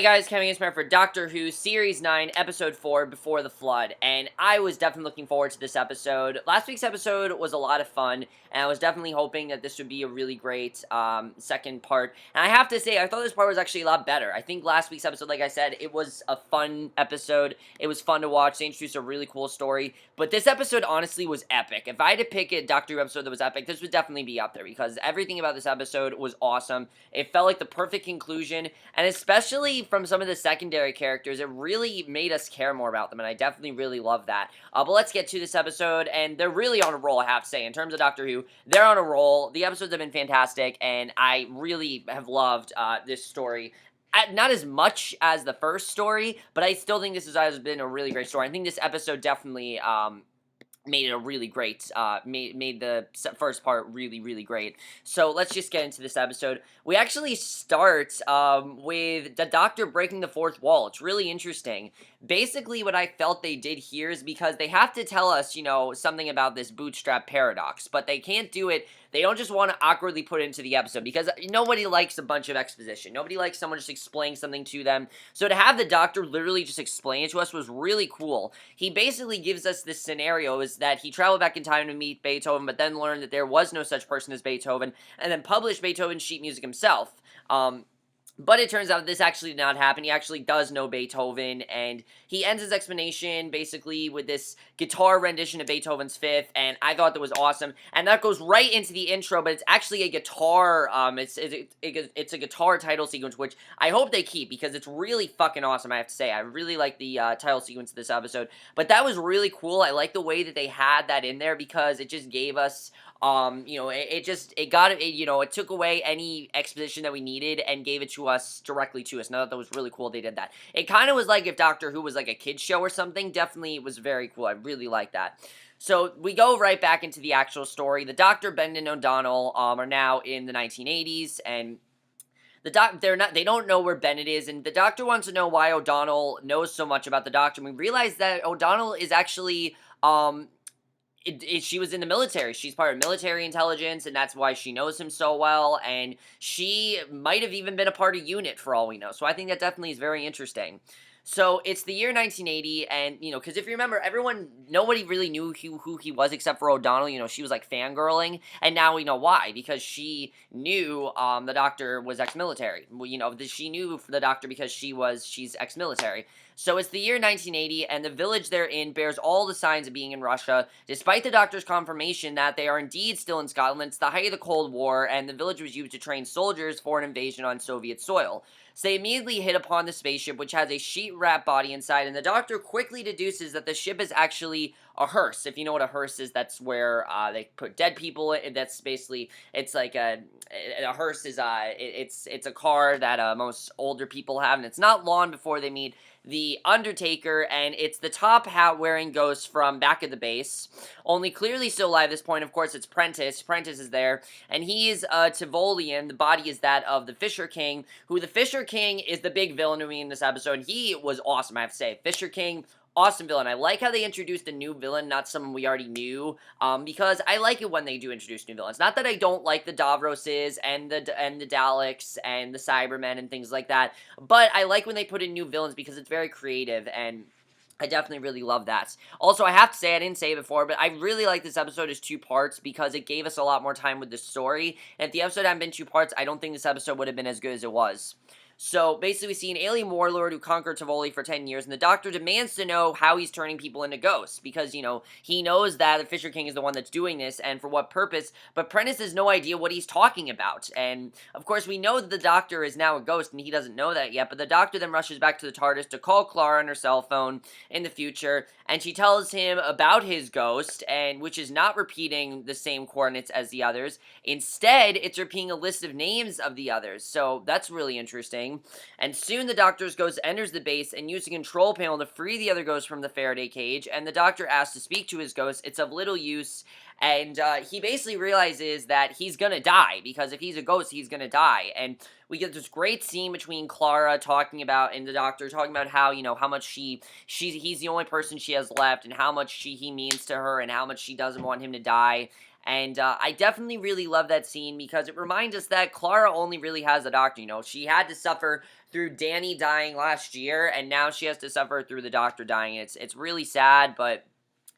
Hey guys, Kevin Gamer for Doctor Who Series 9, Episode 4, Before the Flood, and I was definitely looking forward to this episode. Last week's episode was a lot of fun, and I was definitely hoping that this would be a really great second part, and I have to say, I thought this part was actually a lot better. I think last week's episode, like I said, it was a fun episode. It was fun to watch. They introduced a really cool story, but this episode honestly was epic. If I had to pick a Doctor Who episode that was epic, this would definitely be up there, because everything about this episode was awesome. It felt like the perfect conclusion, and especially from some of the secondary characters, it really made us care more about them, and I definitely really love that. But let's get to this episode, and they're really on a roll, I have to say. In terms of Doctor Who, they're on a roll. The episodes have been fantastic, and I really have loved this story. Not as much as the first story, but I still think this has been a really great story. I think this episode definitely made it a really great, made the first part really great. So let's just get into this episode. We actually start with the Doctor breaking the fourth wall. It's really interesting. Basically, what I felt they did here is because they have to tell us, you know, something about this bootstrap paradox, but they can't do it. They don't just want to awkwardly put it into the episode, because nobody likes a bunch of exposition. Nobody likes someone just explaining something to them. So to have the Doctor literally just explain it to us was really cool. He basically gives us this scenario is that he traveled back in time to meet Beethoven, but then learned that there was no such person as Beethoven, and then published Beethoven's sheet music himself. But it turns out this actually did not happen. He actually does know Beethoven, and he ends his explanation basically with this guitar rendition of Beethoven's Fifth, and I thought that was awesome. And that goes right into the intro, but it's actually a guitar, it's a guitar title sequence, which I hope they keep, because it's really fucking awesome, I have to say. I really like the title sequence of this episode, but that was really cool. I like the way that they had that in there, because it just gave us you know, it took away any exposition that we needed and gave it to us directly to us. And I thought that was really cool they did that. It kind of was like if Doctor Who was like a kid's show or something. Definitely was very cool. I really like that. So we go right back into the actual story. The Doctor, Ben and O'Donnell are now in the 1980s, and they don't know where Bennett is, and the Doctor wants to know why O'Donnell knows so much about the Doctor. And we realize that O'Donnell is actually she was in the military. She's part of military intelligence, and that's why she knows him so well, and she might have even been a part of UNIT for all we know. So I think that definitely is very interesting. So it's the year 1980, and, you know, because if you remember, nobody really knew who he was except for O'Donnell. You know, she was like fangirling, and now we know why, because she knew the Doctor was ex-military. Well, you know, she knew the Doctor because she's ex-military. So it's the year 1980, and the village they're in bears all the signs of being in Russia, despite the Doctor's confirmation that they are indeed still in Scotland. It's the height of the Cold War, and the village was used to train soldiers for an invasion on Soviet soil. So they immediately hit upon the spaceship, which has a sheet-wrapped body inside, and the Doctor quickly deduces that the ship is actually a hearse. If you know what a hearse is, that's where they put dead people. That's basically, it's like a hearse is it's a car that most older people have, and it's not long before they meet the Undertaker, and it's the top hat wearing ghost from back of the base, only clearly still alive at this point. Of course, it's Prentice. Prentice is there, and he's Tivolian. The body is that of the Fisher King, who the Fisher King is the big villain to me in this episode. He was awesome, I have to say. Fisher King, awesome villain. I like how they introduced a new villain, not someone we already knew, because I like it when they do introduce new villains. Not that I don't like the Davroses and the Daleks and the Cybermen and things like that, but I like when they put in new villains because it's very creative, and I definitely really love that. Also, I have to say, I didn't say it before, but I really like this episode as two parts because it gave us a lot more time with the story, and if the episode hadn't been two parts, I don't think this episode would have been as good as it was. So, basically, we see an alien warlord who conquered Tivoli for 10 years, and the Doctor demands to know how he's turning people into ghosts, because, you know, he knows that the Fisher King is the one that's doing this, and for what purpose, but Prentice has no idea what he's talking about, and, of course, we know that the Doctor is now a ghost, and he doesn't know that yet, but the Doctor then rushes back to the TARDIS to call Clara on her cell phone in the future, and she tells him about his ghost, and which is not repeating the same coordinates as the others. Instead, it's repeating a list of names of the others, so that's really interesting. And soon the Doctor's ghost enters the base and uses a control panel to free the other ghosts from the Faraday cage, and the Doctor asks to speak to his ghost. It's of little use, and he basically realizes that he's gonna die, because if he's a ghost, he's gonna die. And we get this great scene between Clara talking about, and the Doctor talking about how, you know, how much he's the only person she has left, and how much he means to her, and how much she doesn't want him to die. And I definitely really love that scene because it reminds us that Clara only really has the Doctor. You know, she had to suffer through Danny dying last year, and now she has to suffer through the Doctor dying. It's really sad, but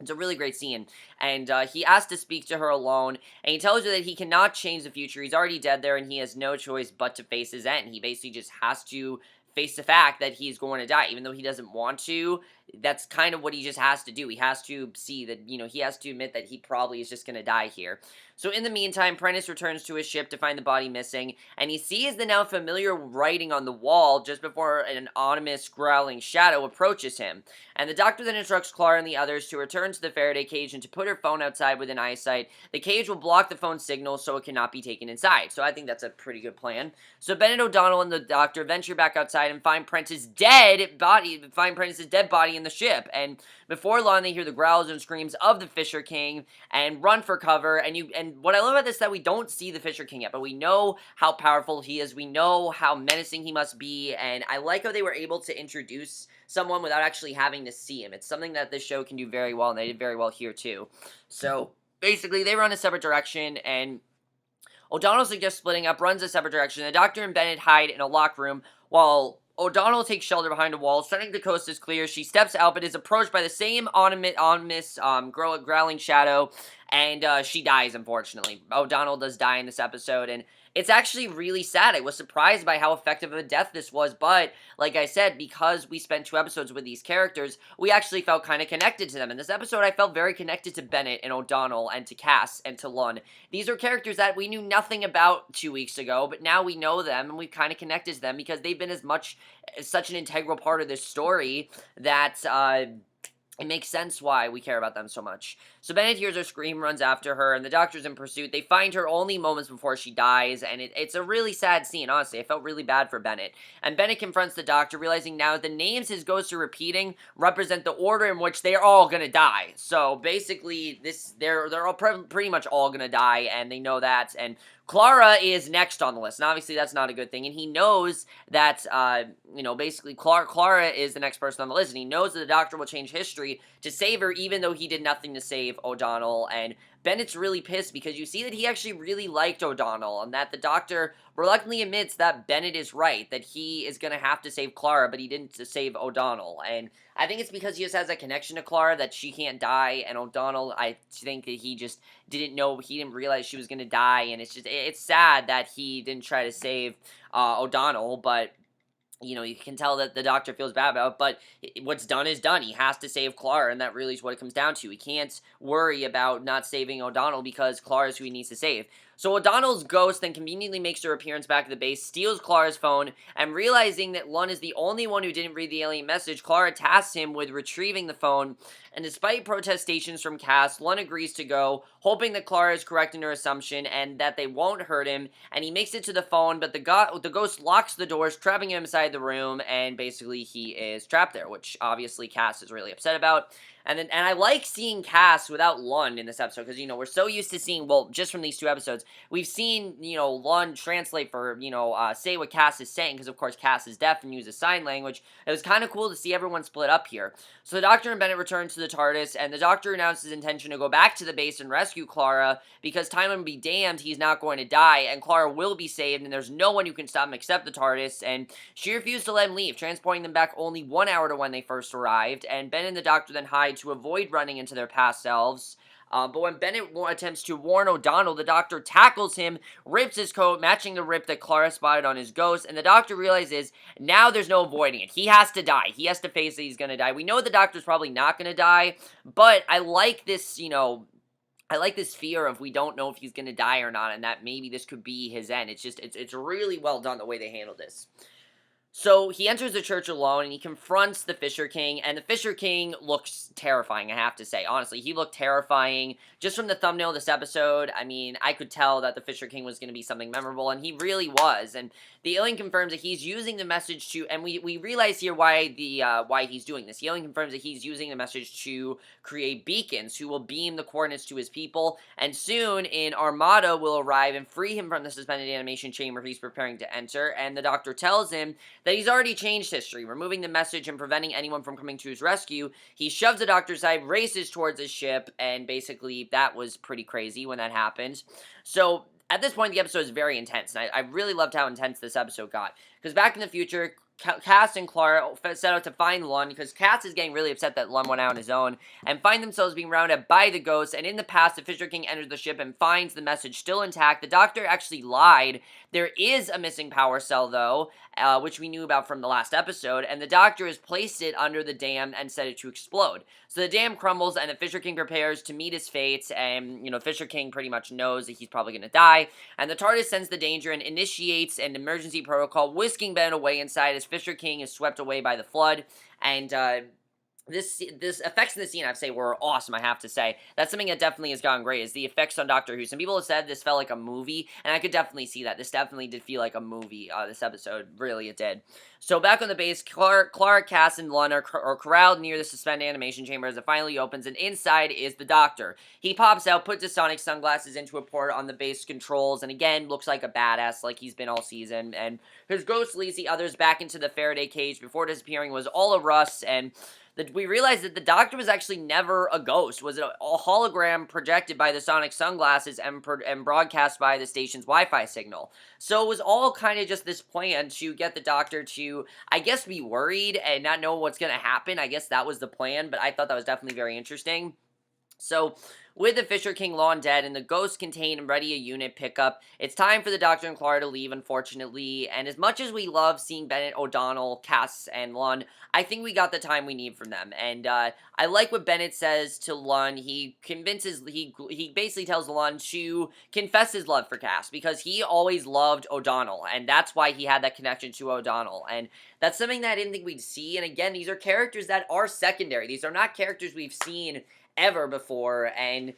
it's a really great scene. And he asks to speak to her alone, and he tells her that he cannot change the future. He's already dead there, and he has no choice but to face his end. He basically just has to face the fact that he's going to die, even though he doesn't want to. That's kind of what he just has to do. He has to see that, you know, he has to admit that he probably is just going to die here. So in the meantime, Prentice returns to his ship to find the body missing, and he sees the now familiar writing on the wall just before an ominous growling shadow approaches him. And the Doctor then instructs Clara and the others to return to the Faraday cage and to put her phone outside within eyesight. The cage will block the phone signal so it cannot be taken inside. So I think that's a pretty good plan. So Bennett, O'Donnell, and the Doctor venture back outside and find Prentice's dead body in the ship. And before long, they hear the growls and screams of the Fisher King and run for cover. And what I love about this is that we don't see the Fisher King yet, but we know how powerful he is. We know how menacing he must be, and I like how they were able to introduce someone without actually having to see him. It's something that this show can do very well, and they did very well here too. So basically, they run a separate direction, and O'Donnell suggests splitting up, runs a separate direction. The Doctor and Bennett hide in a locked room while O'Donnell takes shelter behind a wall. Suddenly the coast is clear. She steps out, but is approached by the same ominous growling shadow, and she dies, unfortunately. O'Donnell does die in this episode, and it's actually really sad. I was surprised by how effective of a death this was, but like I said, because we spent 2 episodes with these characters, we actually felt kind of connected to them. In this episode, I felt very connected to Bennett and O'Donnell and to Cass and to Lund. These are characters that we knew nothing about 2 weeks ago, but now we know them and we've kind of connected to them because they've been such an integral part of this story that it makes sense why we care about them so much. So Bennett hears her scream, runs after her, and the Doctor's in pursuit. They find her only moments before she dies, and it's a really sad scene, honestly. I felt really bad for Bennett. And Bennett confronts the Doctor, realizing now the names his ghosts are repeating represent the order in which they're all gonna die. So basically, they're all pretty much all gonna die, and they know that, and Clara is next on the list, and obviously that's not a good thing, and he knows that, basically Clara is the next person on the list, and he knows that the Doctor will change history to save her, even though he did nothing to save O'Donnell, and Bennett's really pissed because you see that he actually really liked O'Donnell, and that the Doctor reluctantly admits that Bennett is right, that he is going to have to save Clara, but he didn't save O'Donnell, and I think it's because he just has a connection to Clara that she can't die, and O'Donnell, I think that he just didn't realize she was going to die, and it's sad that he didn't try to save O'Donnell, but you know, you can tell that the Doctor feels bad about it, but what's done is done. He has to save Clara, and that really is what it comes down to. He can't worry about not saving O'Donnell because Clara is who he needs to save. So O'Donnell's ghost then conveniently makes her appearance back at the base, steals Clara's phone, and realizing that Lund is the only one who didn't read the alien message, Clara tasks him with retrieving the phone, and despite protestations from Cass, Lund agrees to go, hoping that Clara is correct in her assumption and that they won't hurt him, and he makes it to the phone, but the ghost locks the doors, trapping him inside the room, and basically he is trapped there, which obviously Cass is really upset about. And I like seeing Cass without Lund in this episode, because, we're so used to seeing, well, just from these 2 episodes, we've seen, Lund translate for, say what Cass is saying, because, of course, Cass is deaf and uses sign language. It was kind of cool to see everyone split up here. So the Doctor and Bennett return to the TARDIS, and the Doctor announces his intention to go back to the base and rescue Clara, because time will be damned, he's not going to die, and Clara will be saved, and there's no one who can stop him except the TARDIS, and she refused to let him leave, transporting them back only 1 hour to when they first arrived, and Bennett and the Doctor then hide to avoid running into their past selves. But when Bennett attempts to warn O'Donnell, the Doctor tackles him, rips his coat, matching the rip that Clara spotted on his ghost, and the Doctor realizes now there's no avoiding it. He has to die. He has to face that he's going to die. We know the Doctor's probably not going to die, but I like this, I like this fear of we don't know if he's going to die or not, and that maybe this could be his end. It's really well done the way they handled this. So he enters the church alone, and he confronts the Fisher King, and the Fisher King looks terrifying, I have to say. Honestly, he looked terrifying. Just from the thumbnail of this episode, I mean, I could tell that the Fisher King was going to be something memorable, and he really was. And the alien confirms that he's using the message to, and we realize here why he's doing this. The alien confirms that he's using the message to create beacons who will beam the coordinates to his people, and soon an armada will arrive and free him from the suspended animation chamber he's preparing to enter, and the Doctor tells him that he's already changed history, removing the message and preventing anyone from coming to his rescue. He shoves the doctor aside, races towards his ship, and basically that was pretty crazy when that happened. So at this point, the episode is very intense, and I really loved how intense this episode got. Because back in the future, Cass and Clara set out to find Lon, because Cass is getting really upset that Lon went out on his own, and find themselves being rounded up by the ghosts. And in the past, the Fisher King enters the ship and finds the message still intact. The Doctor actually lied. There is a missing power cell, though, which we knew about from the last episode, and the Doctor has placed it under the dam and set it to explode. So the dam crumbles, and the Fisher King prepares to meet his fate, and, Fisher King pretty much knows that he's probably going to die, and the TARDIS senses the danger and initiates an emergency protocol, whisking Ben away inside as Fisher King is swept away by the flood, and, this effects in the scene, I have to say, were awesome, I have to say. That's something that definitely has gone great, is the effects on Doctor Who. Some people have said this felt like a movie, and I could definitely see that. This definitely did feel like a movie, this episode. Really, it did. So, back on the base, Clara, Cass, and Lon are corralled near the suspended animation chamber as it finally opens, and inside is the Doctor. He pops out, puts his sonic sunglasses into a port on the base controls, and again, looks like a badass like he's been all season, and his ghost leads the others back into the Faraday cage before disappearing was all a Russ, and we realized that the Doctor was actually never a ghost, was a hologram projected by the sonic sunglasses and broadcast by the station's Wi-Fi signal. So it was all kind of just this plan to get the Doctor to, I guess, be worried and not know what's going to happen. I guess that was the plan, but I thought that was definitely very interesting. So, with the Fisher King long dead and the ghosts contained and ready a unit pickup, it's time for the Doctor and Clara to leave, unfortunately. And as much as we love seeing Bennett, O'Donnell, Cass, and Lon, I think we got the time we need from them. And I like what Bennett says to Lon. He basically tells Lon to confess his love for Cass, because he always loved O'Donnell, and that's why he had that connection to O'Donnell. And that's something that I didn't think we'd see. And again, these are characters that are secondary. These are not characters we've seen ever before, and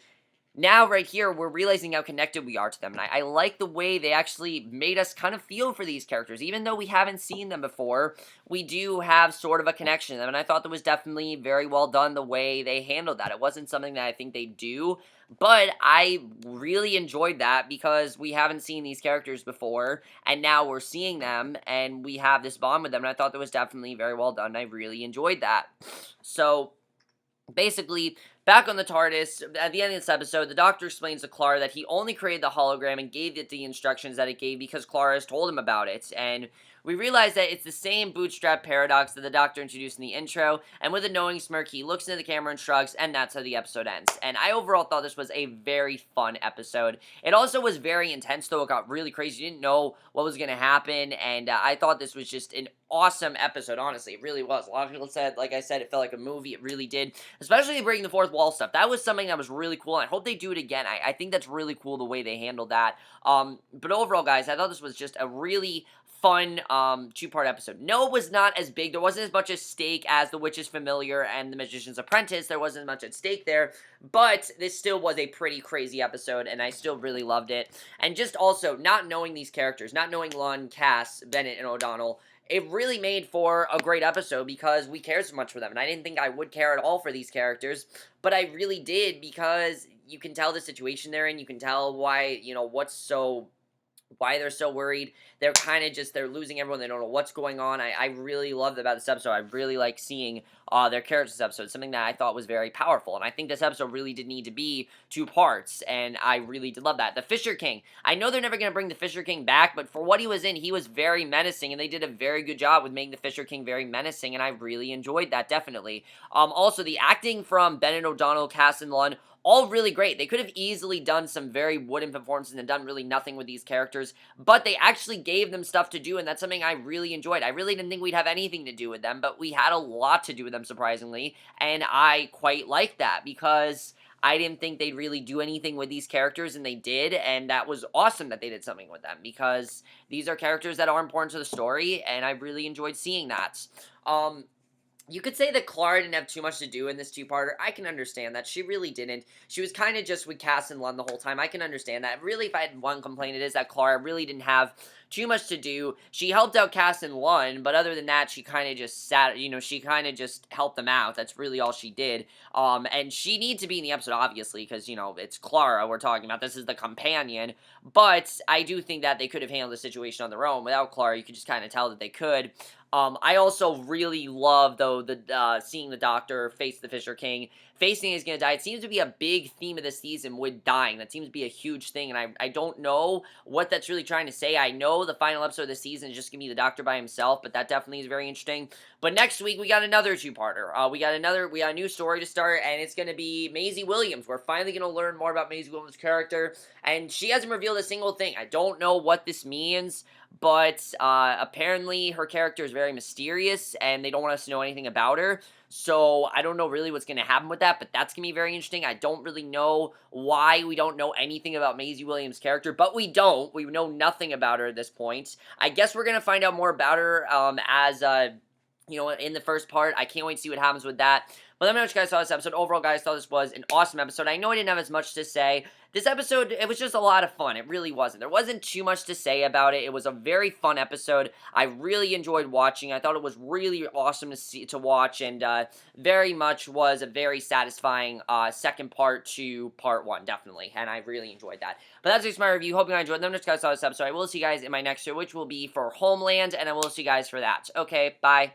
now right here we're realizing how connected we are to them, and I like the way they actually made us kind of feel for these characters. Even though we haven't seen them before, we do have sort of a connection to them, and I thought that was definitely very well done the way they handled that. It wasn't something that I think they do, but I really enjoyed that because we haven't seen these characters before, and now we're seeing them, and we have this bond with them, and I thought that was definitely very well done. I really enjoyed that. So basically, back on the TARDIS, at the end of this episode, the Doctor explains to Clara that he only created the hologram and gave it the instructions that it gave because Clara has told him about it, and we realize that it's the same bootstrap paradox that the Doctor introduced in the intro, and with a knowing smirk, he looks into the camera and shrugs, and that's how the episode ends. And I overall thought this was a very fun episode. It also was very intense, though. It got really crazy. You didn't know what was going to happen, and I thought this was just an awesome episode, honestly. It really was. A lot of people said, like I said, it felt like a movie. It really did. Especially breaking the fourth wall stuff. That was something that was really cool, and I hope they do it again. I think that's really cool the way they handled that. But overall, guys, I thought this was just a really fun two-part episode. No, it was not as big. There wasn't as much at stake as The Witch's Familiar and The Magician's Apprentice. There wasn't much at stake there, but this still was a pretty crazy episode, and I still really loved it. And just also, not knowing these characters, not knowing Lon, Cass, Bennett, and O'Donnell, it really made for a great episode because we cared so much for them, and I didn't think I would care at all for these characters, but I really did because you can tell the situation they're in, you can tell why, why they're so worried. They're kind of just, they're losing everyone. They don't know what's going on. I really loved about this episode. I really like seeing their characters this episode, something that I thought was very powerful. And I think this episode really did need to be two parts, and I really did love that. The Fisher King. I know they're never going to bring the Fisher King back, but for what he was in, he was very menacing, and they did a very good job with making the Fisher King very menacing, and I really enjoyed that, definitely. Also, the acting from Bennett, O'Donnell, Cass, and Lon, all really great. They could have easily done some very wooden performances and done really nothing with these characters, but they actually gave them stuff to do, and that's something I really enjoyed. I really didn't think we'd have anything to do with them, but we had a lot to do with them, surprisingly, and I quite liked that because I didn't think they'd really do anything with these characters, and they did, and that was awesome that they did something with them because these are characters that are important to the story, and I really enjoyed seeing that. You could say that Clara didn't have too much to do in this two-parter. I can understand that. She really didn't. She was kind of just with Cass and Lund the whole time. I can understand that. Really, if I had one complaint, it is that Clara really didn't have too much to do. She helped out Cass and Lund, but other than that, she kind of just sat, she kind of just helped them out. That's really all she did. And she needs to be in the episode, obviously, because, it's Clara we're talking about. This is the companion. But I do think that they could have handled the situation on their own. Without Clara, you could just kind of tell that they could. I also really love, though, seeing the Doctor face the Fisher King. Facing he's going to die. It seems to be a big theme of the season with dying. That seems to be a huge thing, and I don't know what that's really trying to say. I know the final episode of the season is just going to be the Doctor by himself, but that definitely is very interesting. But next week, we got another two-parter. We got a new story to start, and it's going to be Maisie Williams. We're finally going to learn more about Maisie Williams' character, and she hasn't revealed a single thing. I don't know what this means, but apparently her character is very mysterious, and they don't want us to know anything about her. So I don't know really what's going to happen with that, but that's going to be very interesting. I don't really know why we don't know anything about Maisie Williams' character, but we don't. We know nothing about her at this point. I guess we're going to find out more about her in the first part. I can't wait to see what happens with that. But let me know what you guys thought of this episode. Overall, guys, thought this was an awesome episode. I know I didn't have as much to say. This episode, it was just a lot of fun. It really wasn't. There wasn't too much to say about it. It was a very fun episode. I really enjoyed watching. I thought it was really awesome to watch, and very much was a very satisfying second part to part one, definitely. And I really enjoyed that. But that's just my review. Hope you guys enjoyed. Let me know what you guys thought of this episode. I will see you guys in my next show, which will be for Homeland, and I will see you guys for that. Okay, bye.